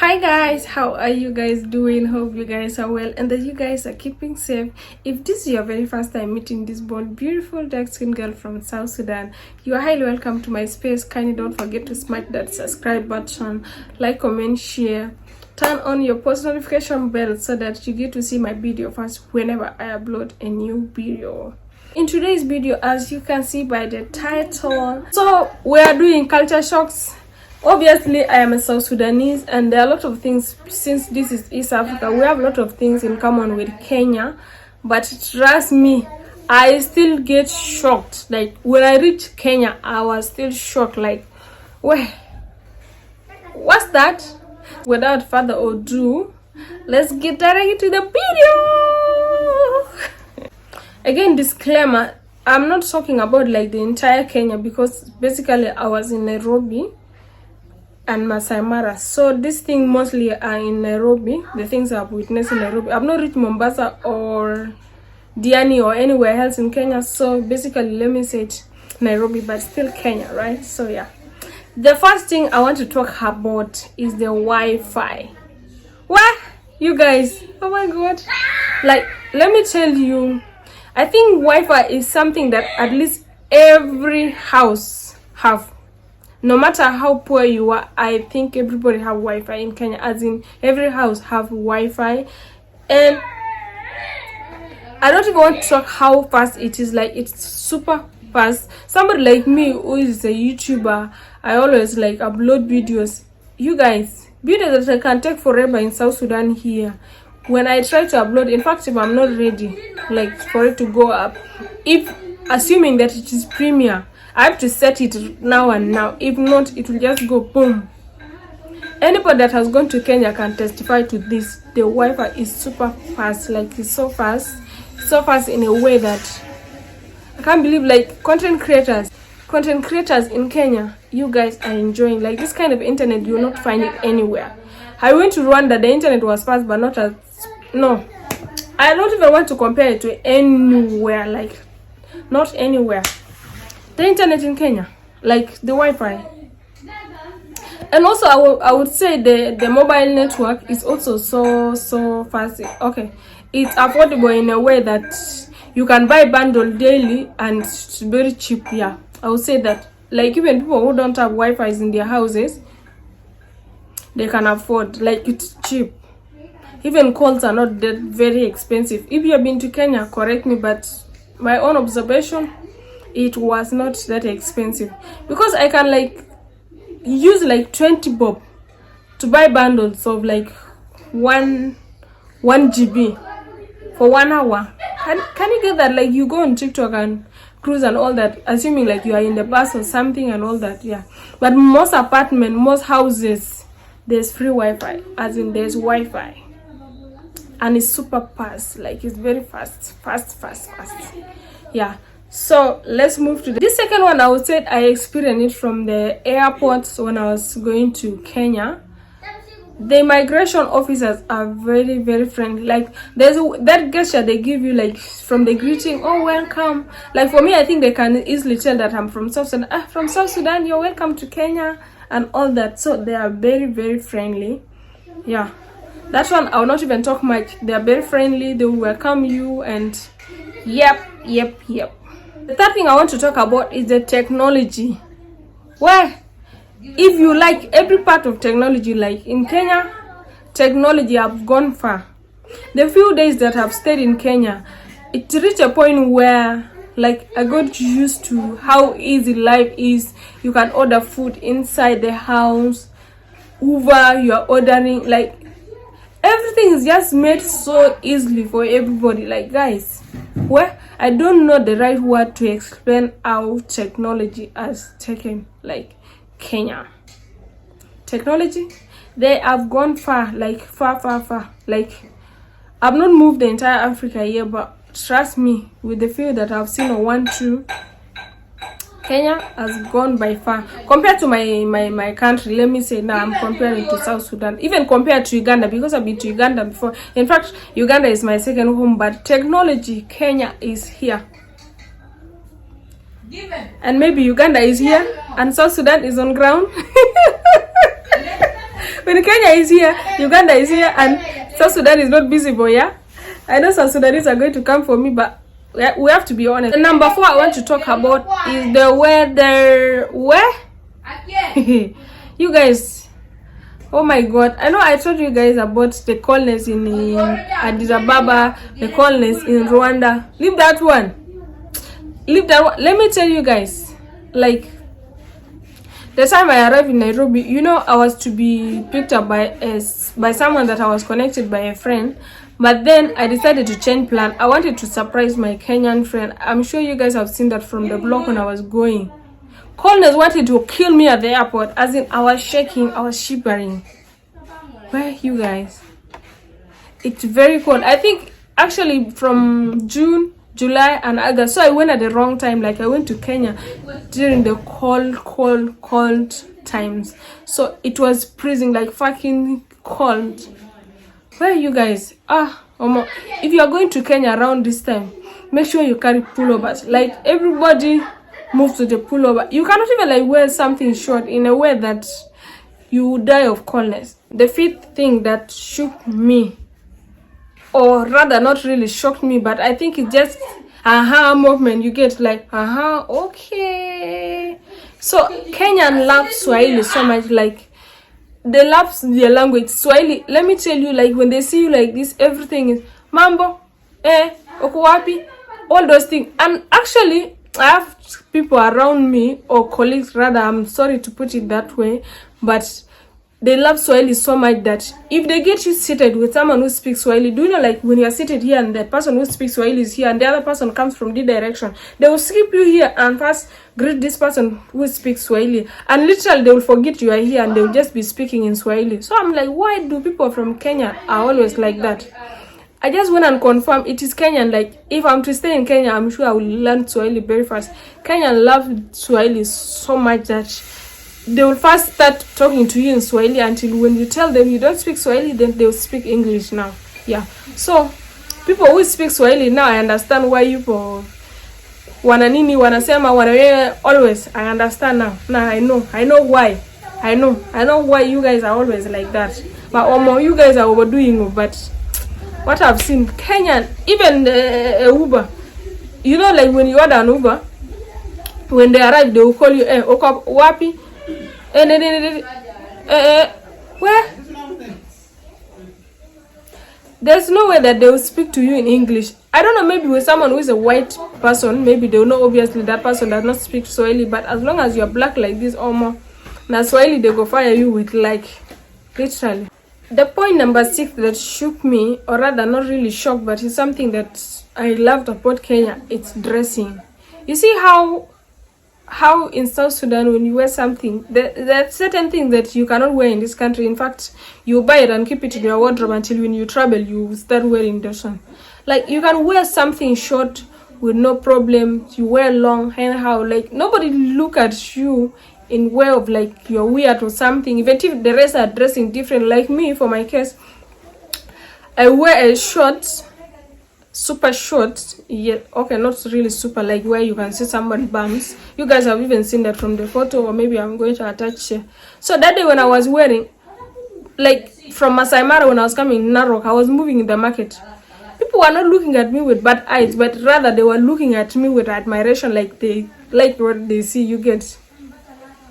Hi guys, how are you guys doing? Hope you guys are well and that you guys are keeping safe. If this is your very first time meeting this bold, beautiful dark-skinned girl from South Sudan, you are highly welcome to my space. Kindly don't forget to smash that subscribe button, like, comment, share, turn on your post notification bell so that you get to see my video first whenever I upload a new video. In today's video, as you can see by the title, so we are doing culture shocks. Obviously, I am a South Sudanese, and there are a lot of things. Since this is East Africa, we have a lot of things in common with Kenya, but trust me, I still get shocked. Like when I reached Kenya, I was still shocked, like, wait, what's that? Without further ado, let's get directly to the video. Again, disclaimer, I'm not talking about like the entire Kenya, because basically I was in Nairobi and Masai Mara, so this thing mostly are in Nairobi. The things I've witnessed in Nairobi. I've not reached Mombasa or Diani or anywhere else in Kenya, so basically let me say it Nairobi, but still Kenya, right? So yeah, the first thing I want to talk about is the Wi-Fi. What, you guys? Oh my god, like, let me tell you, I think Wi-Fi is something that at least every house have. No matter how poor you are, I think everybody have Wi-Fi in Kenya, as in every house have Wi-Fi. And I don't even want to talk how fast it is. Like, it's super fast. Somebody like me who is a YouTuber, I always like upload videos. You guys, videos that I can take forever in South Sudan here, when I try to upload, in fact, if I'm not ready like for it to go up, if assuming that it is premiere, I have to set it now and now. If not, it will just go boom. Anybody that has gone to Kenya can testify to this. The Wi-Fi is super fast. Like, it's so fast in a way that I can't believe. Like, content creators in Kenya, you guys are enjoying like this kind of internet. You will not find it anywhere. I went to Rwanda, the internet was fast, but not as, no, I don't even want to compare it to anywhere. Like, not anywhere. The internet in Kenya, like the Wi-Fi. And also I would say the mobile network is also so fast. Okay, it's affordable in a way that you can buy bundle daily and it's very cheap. Yeah, I would say that, like, even people who don't have Wi-Fi in their houses, they can afford, like, it's cheap. Even calls are not that very expensive. If you have been to Kenya, correct me, but my own observation, it was not that expensive, because I can like use like 20 bob to buy bundles of like 1 GB for 1 hour. Can you get that? Like, you go on TikTok and cruise and all that, assuming like you are in the bus or something and all that. Yeah, but most apartment, most houses, there's free Wi-Fi, as in there's Wi-Fi, and it's super fast. Like, it's very fast. Yeah. So let's move to this second one. I would say I experienced it from the airports when I was going to Kenya. The immigration officers are very friendly. Like, there's that gesture they give you, like, from the greeting, oh, welcome. Like, for me, I think they can easily tell that I'm from South Sudan. From South Sudan, you're welcome to Kenya and all that. So they are very friendly. Yeah, that one I will not even talk much. They are very friendly. They will welcome you, and yep. The third thing I want to talk about is the technology. Well, if you like every part of technology, like in Kenya, technology have gone far. The few days that I've stayed in Kenya, it reached a point where, like, I got used to how easy life is. You can order food inside the house. Uber, you are ordering, like, everything is just made so easily for everybody. Like, guys, well, I don't know the right word to explain how technology has taken, like, Kenya. Technology, they have gone far, like far. Like, I've not moved the entire Africa here, but trust me, with the few that I've seen or one through, Kenya has gone by far compared to my country. Let me say now, I'm comparing to South Sudan, even compared to Uganda, because I've been to Uganda before. In fact, Uganda is my second home, but technology, Kenya is here. And maybe Uganda is here and South Sudan is on ground. When Kenya is here, Uganda is here, and South Sudan is not visible, yeah? I know South Sudanese are going to come for me, but we have to be honest. The number 4 I want to talk about is the weather. Where? You guys, oh my god, I know I told you guys about the coldness in Addis Ababa, the coldness in Rwanda. Leave that one. Leave that one. Let me tell you guys, like, the time I arrived in Nairobi, you know, I was to be picked up by someone that I was connected by a friend. But then I decided to change plan. I wanted to surprise my Kenyan friend. I'm sure you guys have seen that from the blog when I was going. Coldness wanted to kill me at the airport. As in, I was shaking, I was shivering. Where are you guys? It's very cold. I think actually from June, July and August. So I went at the wrong time. Like I went to Kenya during the cold times. So it was freezing, like fucking cold. Where are you guys? If you are going to Kenya around this time, make sure you carry pullovers. Like everybody moves to the pullover. You cannot even like wear something short in a way that you die of coldness. The 5th thing that shook me, or rather not really shocked me, but I think it's just movement. You get like okay. So Kenyan love Swahili so much, like they love their language. Swahili, let me tell you, like when they see you like this, everything is mambo, okuwapi, all those things. And actually I have people around me, or colleagues rather, I'm sorry to put it that way, but they love Swahili so much that if they get you seated with someone who speaks Swahili, do you know, like when you are seated here and the person who speaks Swahili is here and the other person comes from the direction, they will skip you here and first greet this person who speaks Swahili, and literally they will forget you are here and they will just be speaking in Swahili. So I'm like, why do people from Kenya are always like that? I just went and confirmed it is Kenyan. Like if I'm to stay in Kenya, I'm sure I will learn Swahili very fast. Kenyan love Swahili so much that they will first start talking to you in Swahili until when you tell them you don't speak Swahili, then they'll speak English now. Yeah. So people who speak Swahili now, I understand why you for wananini wanasema wanawe always. I understand now. Now I know why. I know why you guys are always like that. But you guys are overdoing it. But what I've seen, Kenyan, even Uber, you know, like when you order an Uber, when they arrive, they will call you, wapi? Where? There's no way that they will speak to you in English. I don't know, maybe with someone who is a white person, maybe they will know obviously that person does not speak Swahili, but as long as you're black like this, na Swahili, they go fire you with, like, literally. The point number 6 that shook me, or rather not really shocked, but it's something that I loved about Kenya, it's dressing. You see how in South Sudan, when you wear something, there are certain things that you cannot wear in this country. In fact, you buy it and keep it in your wardrobe until when you travel, you start wearing this one. Like, you can wear something short with no problem. You wear long, anyhow. Like, nobody look at you in way of like you're weird or something. Even if the rest are dressing different, like me, for my case, I wear a short, super short, yeah, okay, not really super, like where you can see somebody bums. You guys have even seen that from the photo, or maybe I'm going to attach here. So that day when I was wearing, like from Masai Mara, when I was coming in Narok, I was moving in the market. People were not looking at me with bad eyes, but rather they were looking at me with admiration, like they like what they see, you get.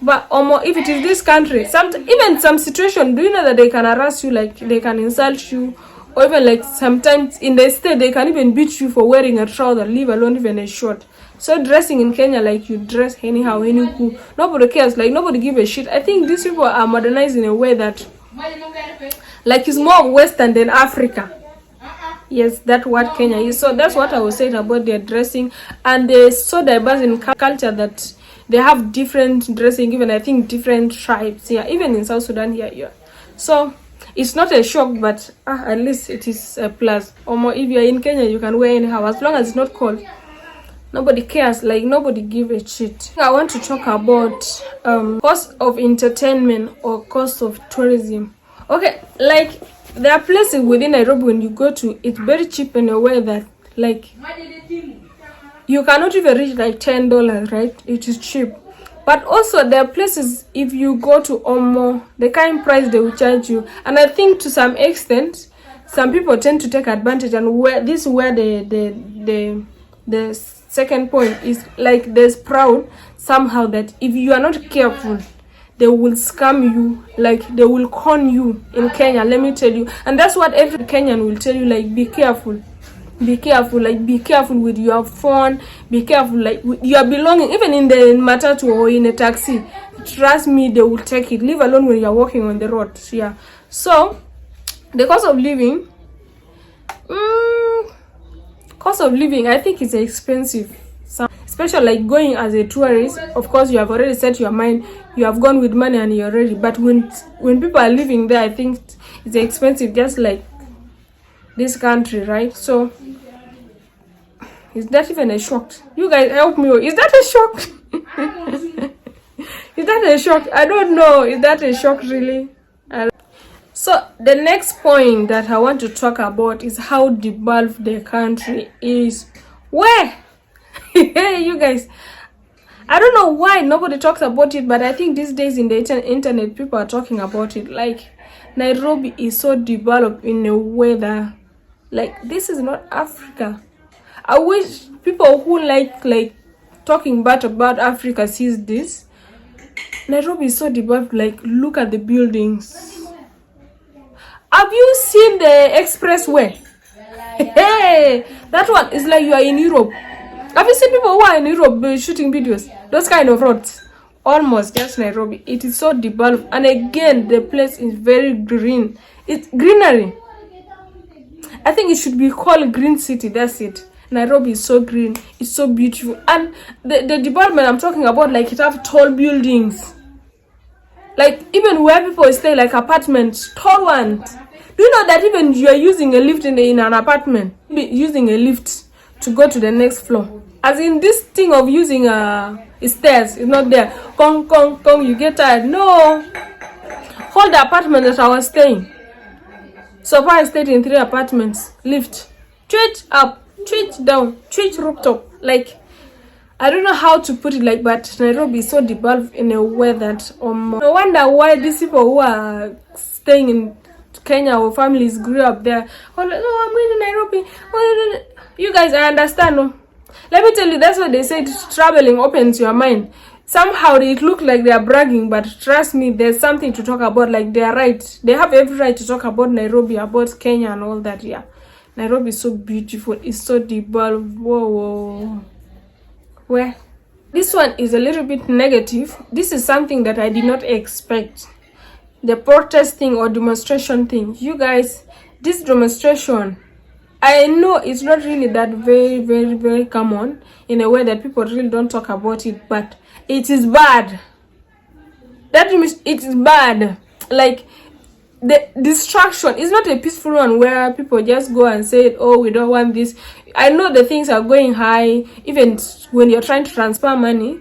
But if it is this country, even some situation, do you know that they can harass you, like they can insult you, or even like sometimes in the state they can even beat you for wearing a trouser, leave alone even a short. So dressing in Kenya, like you dress anyhow, anyhow, nobody cares, like nobody give a shit. I think these people are modernized in a way that, like, it's more Western than Africa. Yes, that's what Kenya is. So that's what I was saying about their dressing, and they're so diverse in culture that they have different dressing, even I think different tribes here, even in South Sudan here. Yeah. So it's not a shock, but at least it is a plus. If you're in Kenya, you can wear anyhow, as long as it's not cold. Nobody cares, like nobody give a shit. I want to talk about cost of entertainment or cost of tourism. Okay, like there are places within Nairobi when you go to, it's very cheap in a way that, like, you cannot even reach like $10, right? It is cheap. But also there are places, if you go to Omo, the kind price they will charge you. And I think to some extent, some people tend to take advantage, and where this is where the second point is, like, there's proud somehow that if you are not careful, they will scam you, like they will con you in Kenya, let me tell you. And that's what every Kenyan will tell you, like, be careful. Be careful, like, be careful with your phone, be careful, like, with your belonging, even in the matatu or in a taxi. Trust me, they will take it, leave alone when you're walking on the road. Yeah. So the cost of living, I think it's expensive. Especially like going as a tourist, of course you have already set your mind, you have gone with money and you're ready. But when people are living there, I think it's expensive, just like this country, right? So is that even a shock? You guys help me. Is that a shock? Is that a shock? I don't know. Is that a shock, really? So the next point that I want to talk about is how devolved the country is. Where? Hey, you guys, I don't know why nobody talks about it, but I think these days in the internet people are talking about it. Like, Nairobi is so developed in a way that, like, this is not Africa. I wish people who like talking bad about Africa sees this. Nairobi is so developed. Like, look at the buildings. Have you seen the expressway? Hey, that one is like you are in Europe. Have you seen people who are in Europe shooting videos? Those kind of roads. Almost just Nairobi. It is so developed. And again, the place is very green. It's greenery. I think it should be called Green City. That's it. Nairobi is so green. It's so beautiful. And the development I'm talking about, like, it have tall buildings. Like, even where people stay, like apartments, tall ones. Do you know that even you are using a lift in an apartment? Using a lift to go to the next floor. As in, this thing of using stairs is not there. Come, you get tired. No. Hold the apartment that I was staying. So far I stayed in 3 apartments. Lift. Twitch up, twitch down, twitch rooftop. Like, I don't know how to put it, like, but Nairobi is so developed in a way that no wonder why these people who are staying in Kenya or families grew up there. Oh, I'm going to Nairobi. Oh, you guys, I understand. No? Let me tell you, that's what they said, traveling opens your mind. Somehow it look like they are bragging, but trust me, there's something to talk about. Like, they are right. They have every right to talk about Nairobi, about Kenya and all that. Yeah. Nairobi is so beautiful. It's so developed. Whoa. Where? This one is a little bit negative. This is something that I did not expect. The protest thing or demonstration thing. You guys, this demonstration, I know it's not really that very common, in a way that people really don't talk about it, but it is bad. It is bad. Like, the distraction is not a peaceful one where people just go and say, oh, we don't want this. I know the things are going high. Even when you're trying to transfer money,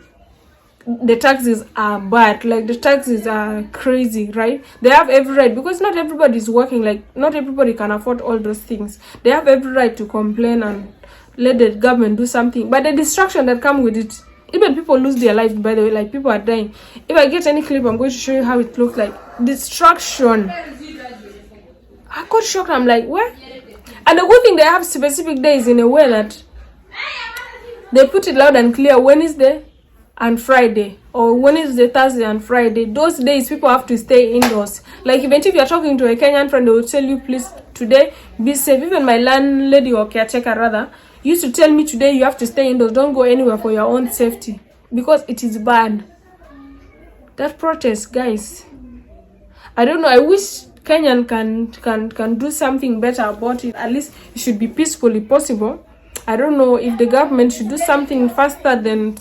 the taxes are bad. Like, the taxes are crazy, right? They have every right, because not everybody is working. Like, not everybody can afford all those things. They have every right to complain and let the government do something. But the distraction that comes with it, even people lose their lives, by the way. Like, people are dying. If I get any clip, I'm going to show you how it looks like. Distraction. I got shocked. I'm like, what? And the good thing, they have specific days in a way that they put it loud and clear. Wednesday and Friday, or Wednesday, Thursday and Friday. Those days people have to stay indoors. Like, even if you're talking to a Kenyan friend, they will tell you, please, today be safe. Even my landlady or caretaker rather used to tell me, today you have to stay indoors, don't go anywhere for your own safety, because it is bad. That protest, guys, I don't know. I wish Kenyan can do something better about it. At least it should be peacefully possible. I don't know if the government should do something faster than,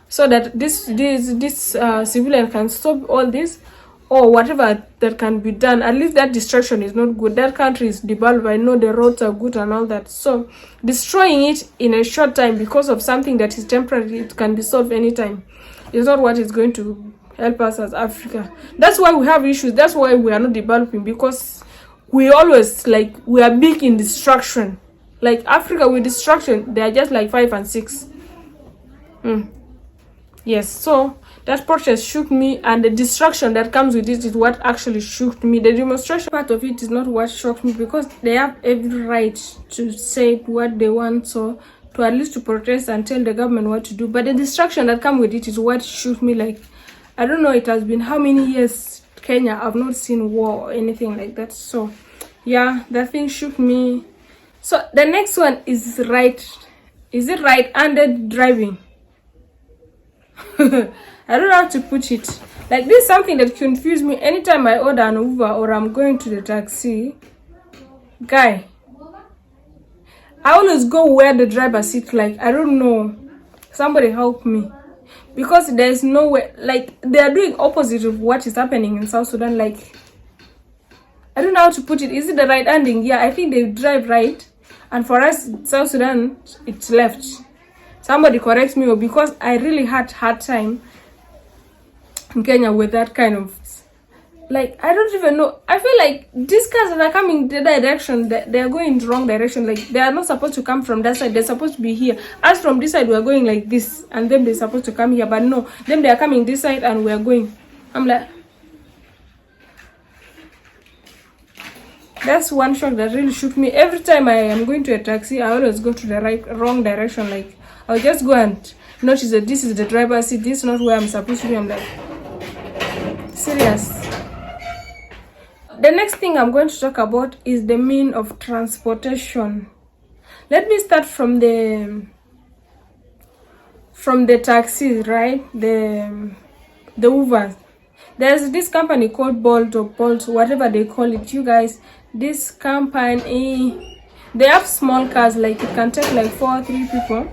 so that this civilian can stop all this, or whatever that can be done. At least that distraction is not good. That country is developed. I know the roads are good and all that. So destroying it in a short time because of something that is temporary, it can be solved anytime, is not what is going to help us as Africa. That's why we have issues. That's why we are not developing, because we always, like, we are big in distraction. Like, Africa with distraction, they are just like 5 and 6. Yes, so That protest shook me, and the distraction that comes with it is what actually shook me. The demonstration part of it is not what shocked me, because they have every right to say what they want, so to at least to protest and tell the government what to do. But the distraction that comes with it is what shook me. Like, I don't know, it has been how many years Kenya I've not seen war or anything like that. So yeah, that thing shook me. So the next one is is it right-handed driving? I don't know how to put it. Like, this is something that confused me anytime I order an Uber or I'm going to the taxi. Guy, I always go where the driver sits. Like, I don't know. Somebody help me. Because there's no way. Like, they are doing opposite of what is happening in South Sudan. Like, I don't know how to put it. Is it the right handing? Yeah, I think they drive right. And for us, South Sudan, it's left. Somebody correct me, because I really had hard time in Kenya with that kind of, like, I don't even know. I feel like these cars that are coming the direction, they are going in the wrong direction. Like, they are not supposed to come from that side. They're supposed to be here. Us from this side, we are going like this, and then they're supposed to come here. But no, them they are coming this side, and we are going. I'm like, that's one shock that really shook me. Every time I am going to a taxi, I always go to the wrong direction. Like, I'll just go and notice that this is the driver's seat. This is not where I'm supposed to be. I'm like, serious. The next thing I'm going to talk about is the mean of transportation. Let me start from the taxis, right? The Ubers. There's this company called Bolt or Bolt, whatever they call it. You guys, this company, they have small cars, like it can take like 4 or 3 people.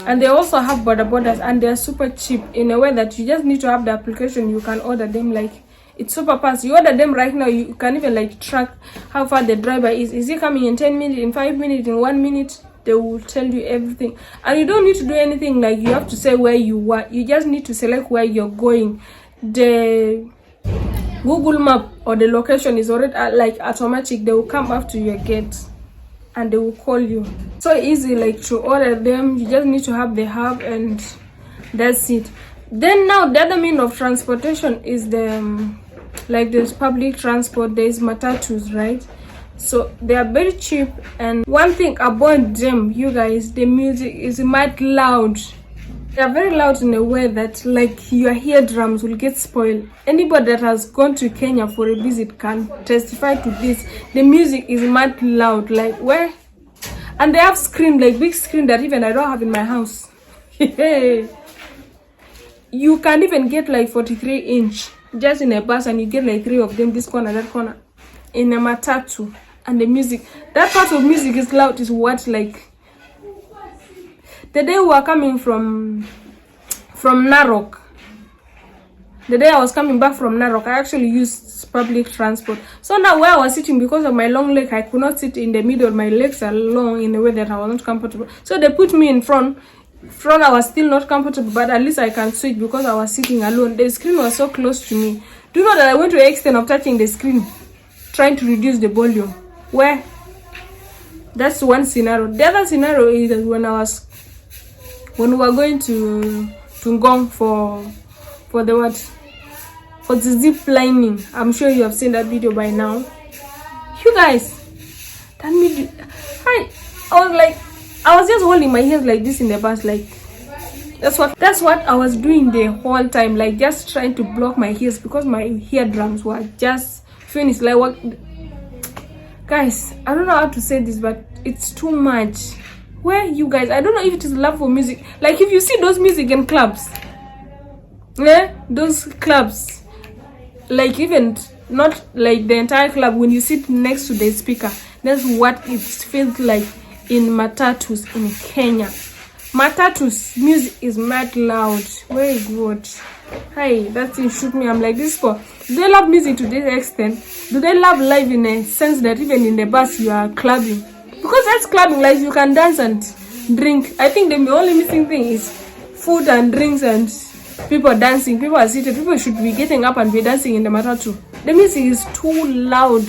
And they also have borders, and they're super cheap in a way that you just need to have the application. You can order them, like, it's super fast. You order them right now, you can even like track how far the driver is. Is he coming in 10 minutes, in 5 minutes, in 1 minute? They will tell you everything. And you don't need to do anything, like you have to say where you are. You just need to select where you're going. The Google map or the location is already like automatic. They will come up to your gate and they will call you. So easy, like, to order them. You just need to have the hub, and that's it. Then now the other mean of transportation is the like there's public transport. There's matatus, right? So they are very cheap. And one thing about them, you guys, the music is mad loud. They are very loud in a way that, like, your eardrums will get spoiled. Anybody that has gone to Kenya for a visit can testify to this. The music is mad loud, like, where? And they have screen, like big screen that even I don't have in my house. You can even get like 43-inch just in a bus, and you get like 3 of them, this corner, that corner, in a matatu. And the music, that part of music is loud, is what, like, the day we were coming from Narok, the day I was coming back from Narok, I actually used public transport. So now where I was sitting, because of my long leg, I could not sit in the middle. My legs are long in a way that I was not comfortable. So they put me in front. I was still not comfortable, but at least I can switch because I was sitting alone. The screen was so close to me. Do you know that I went to the extent of touching the screen, trying to reduce the volume? Where? That's one scenario. The other scenario is that when we were going to Ngong for the what? For the zip lining. I'm sure you have seen that video by now. You guys, that made me, I was just holding my ears like this in the bus, like, that's what I was doing the whole time, like, just trying to block my ears because my eardrums were just finished. Like, what, guys, I don't know how to say this, but it's too much. Where you guys, I don't know if it is love for music. Like, if you see those music in clubs, yeah, those clubs, like, even not like the entire club, when you sit next to the speaker, that's what it feels like in matatus in Kenya. Matatus music is mad loud. Very good. Hi, that thing shook me. I'm like, this for, do they love music to this extent? Do they love live in a sense that even in the bus you are clubbing? Because that's clubbing, like, you can dance and drink. I think the only missing thing is food and drinks and people dancing. People are seated. People should be getting up and be dancing in the matatu. The music is too loud.